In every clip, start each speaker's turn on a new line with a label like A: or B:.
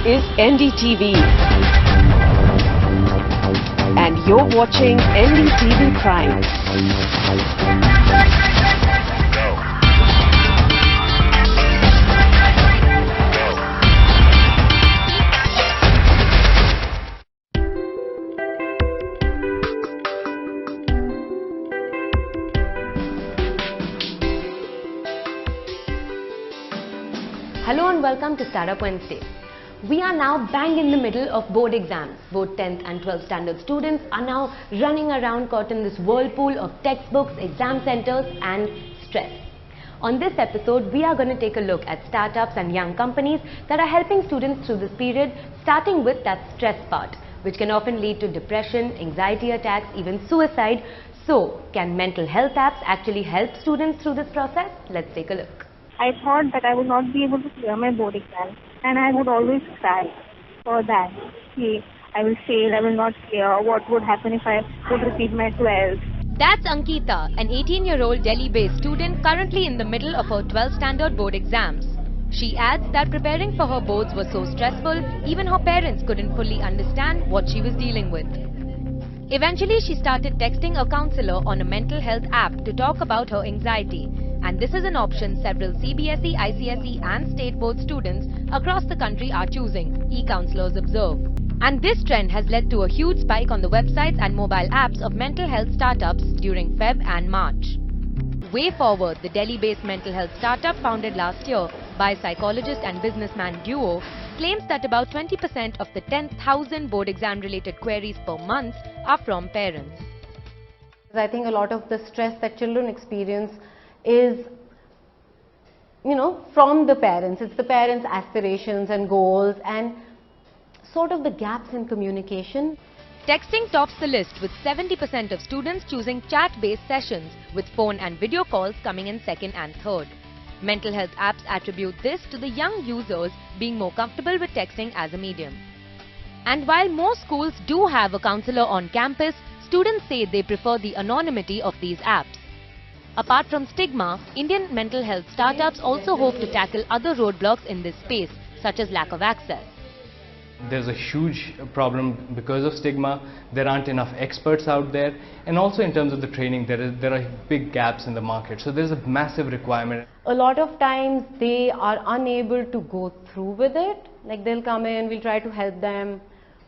A: is NDTV. And you're watching NDTV Prime.
B: Hello and welcome to Startup Wednesday. We are now bang in the middle of board exams. Both 10th and 12th standard students are now running around caught in this whirlpool of textbooks, exam centers and stress. On this episode, we are going to take a look at startups and young companies that are helping students through this period, starting with that stress part, which can often lead to depression, anxiety attacks, even suicide. So, can mental health apps actually help students through this process? Let's take a look.
C: I thought that I would not be able to clear my board exam, and I would always cry for that. I will fail, I will not clear. What would happen if I would repeat my 12th?
B: That's Ankita, an 18-year-old Delhi-based student currently in the middle of her 12th standard board exams. She adds that preparing for her boards was so stressful, even her parents couldn't fully understand what she was dealing with. Eventually, she started texting a counselor on a mental health app to talk about her anxiety. And this is an option several CBSE, ICSE and state board students across the country are choosing, e-counselors observe. And this trend has led to a huge spike on the websites and mobile apps of mental health startups during Feb and March. Way Forward, the Delhi-based mental health startup founded last year by psychologist and businessman duo, claims that about 20% of the 10,000 board exam-related queries per month are from parents.
D: I think a lot of the stress that children experience is, from the parents. It's the parents' aspirations and goals and sort of the gaps in communication.
B: Texting tops the list with 70% of students choosing chat-based sessions, with phone and video calls coming in second and third. Mental health apps attribute this to the young users being more comfortable with texting as a medium. And while most schools do have a counselor on campus, students say they prefer the anonymity of these apps. Apart from stigma, Indian mental health startups also hope to tackle other roadblocks in this space, such as lack of access.
E: There's a huge problem because of stigma. There aren't enough experts out there, and also in terms of the training, there are big gaps in the market. So there's a massive requirement.
D: A lot of times they are unable to go through with it. Like they'll come in, we'll try to help them,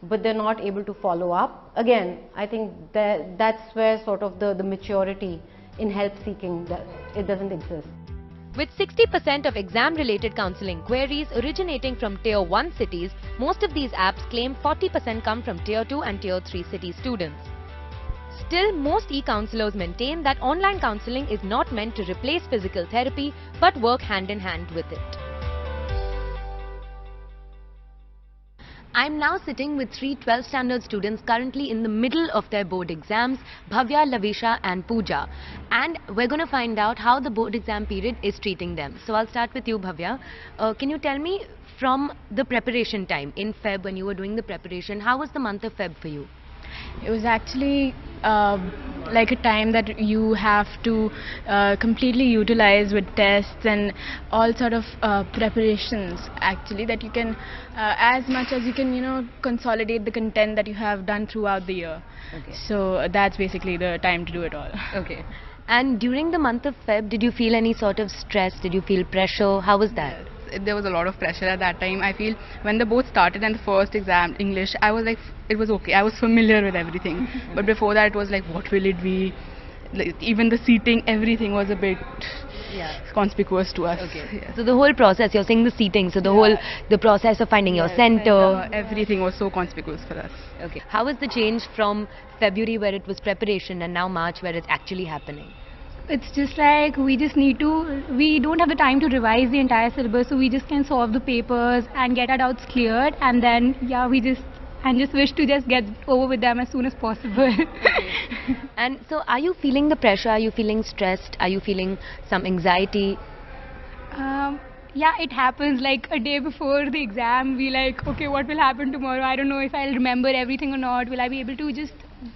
D: but they're not able to follow up. Again, I think that's where sort of the maturity in help seeking, it doesn't exist.
B: With 60% of exam-related counseling queries originating from Tier 1 cities, most of these apps claim 40% come from Tier 2 and Tier 3 city students. Still, most e-counselors maintain that online counseling is not meant to replace physical therapy, but work hand in hand with it. I'm now sitting with three 12th standard students currently in the middle of their board exams, Bhavya, Lavisha and Pooja. And we're going to find out how the board exam period is treating them. So I'll start with you, Bhavya. Can you tell me from the preparation time in Feb, when you were doing the preparation, how was the month of Feb for you?
F: It was actually like a time that you have to completely utilize with tests and all sort of preparations actually, that you can as much as you can consolidate the content that you have done throughout the year.
B: Okay.
F: So that's basically the time to do it all.
B: Okay. And during the month of Feb, did you feel any sort of stress? Did you feel pressure? How was that?
G: There was a lot of pressure at that time. I feel when the both started and the first exam, English, I was like, it was okay. I was familiar with everything. But before that, it was like, what will it be? Like, even the seating, everything was a bit conspicuous to us.
B: Okay.
G: Yeah.
B: So the whole process, you're saying the seating, so the process of finding your center.
G: Everything was so conspicuous for us.
B: Okay. How was the change from February, where it was preparation, and now March, where it's actually happening?
H: It's just like we don't have the time to revise the entire syllabus, so we just can solve the papers and get our doubts cleared, and then we just wish to just get over with them as soon as possible.
B: Okay. And so are you feeling the pressure? Are you feeling stressed? Are you feeling some anxiety?
H: Yeah, it happens like a day before the exam. We like, okay, what will happen tomorrow? I don't know if I'll remember everything or not. Will I be able to just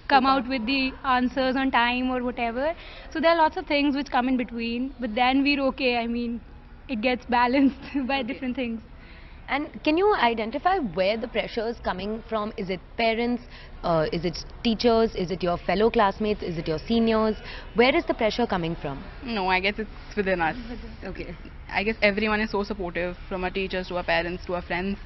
H: come out with the answers on time or whatever? So there are lots of things which come in between, but then we're okay. I mean, it gets balanced by different things.
B: And can you identify where the pressure is coming from? Is it parents? Is it teachers? Is it your fellow classmates? Is it your seniors? Where is the pressure coming from?
G: No, I guess it's within us.
B: Okay.
G: I guess everyone is so supportive, from our teachers to our parents to our friends.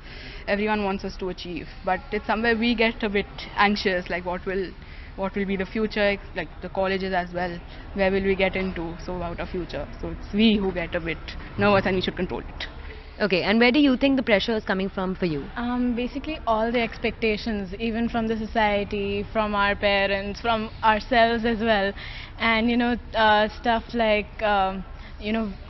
G: Everyone wants us to achieve, but it's somewhere we get a bit anxious, like what will be the future, like the colleges as well. Where will we get into? So about our future. So it's we who get a bit nervous, and we should control it.
B: Okay, and where do you think the pressure is coming from for you?
F: Basically all the expectations, even from the society, from our parents, from ourselves as well, and stuff like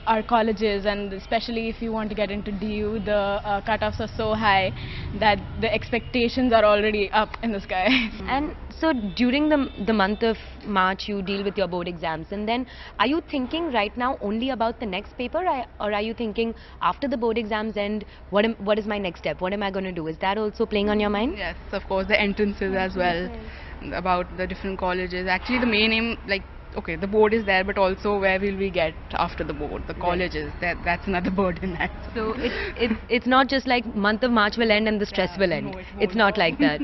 F: our colleges, and especially if you want to get into DU, the cutoffs are so high that the expectations are already up in the sky.
B: And so during the month of March, you deal with your board exams, and then are you thinking right now only about the next paper, or are you thinking after the board exams end, what is my next step? What am I going to do? Is that also playing on your mind?
G: Yes, of course, the entrances as well, about the different colleges. Actually, the main aim, like, okay, the board is there, but also where will we get after the board, the colleges? That's another burden.
B: So it's not just like month of March will end and the stress will end.
G: No, it
B: It's
G: won't.
B: not like that.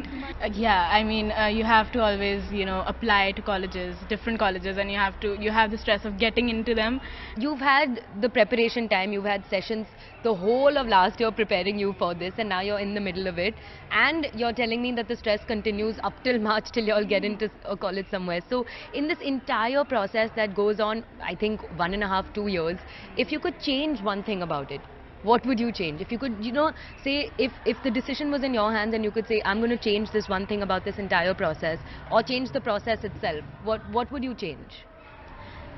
F: Yeah, I mean, you have to always, apply to colleges, different colleges, and you have the stress of getting into them.
B: You've had the preparation time, you've had sessions the whole of last year preparing you for this, and now you're in the middle of it, and you're telling me that the stress continues up till March, till you all get into a college somewhere. So in this entire process that goes on, I think 1.5 to 2 years, if you could change one thing about it, what would you change? If you could, say if the decision was in your hands and you could say, I'm going to change this one thing about this entire process, or change the process itself, what would you change?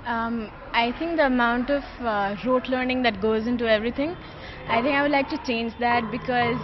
F: I think the amount of rote learning that goes into everything, I think I would like to change that, because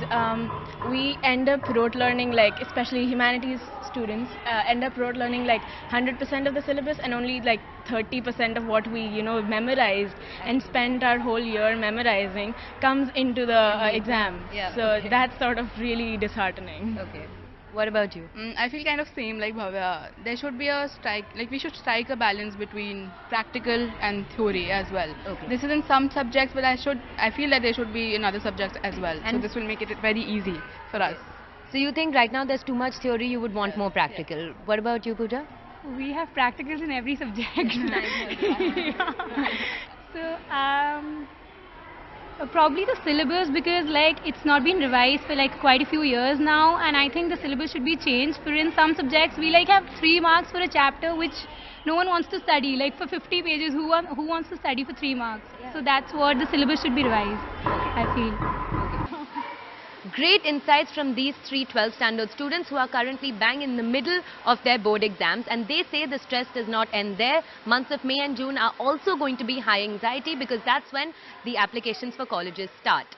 F: we end up rote learning, like especially humanities students end up rote learning like 100% of the syllabus, and only like 30% of what we memorized and spent our whole year memorizing comes into the exam.
B: Yeah,
F: So
B: okay.
F: that's sort of really disheartening.
B: Okay. What about you?
G: I feel kind of same like Bhavya. There should be a strike, like we should strike a balance between practical and theory as well.
B: Okay.
G: This is in some subjects, but I feel that there should be in other subjects as well. So
B: And-
G: this will make it very easy for us.
B: So you think right now there's too much theory, you would want more practical. What about you, Pooja?
H: We have practicals in every subject. Yeah. So probably the syllabus, because like it's not been revised for like quite a few years now, and I think the syllabus should be changed. For in some subjects we like have 3 marks for a chapter which no one wants to study. Like for 50 pages, who wants to study for 3 marks? So that's what the syllabus should be revised, I feel.
B: Great insights from these 3 12th standard students who are currently bang in the middle of their board exams, and they say the stress does not end there. Months of May and June are also going to be high anxiety, because that's when the applications for colleges start.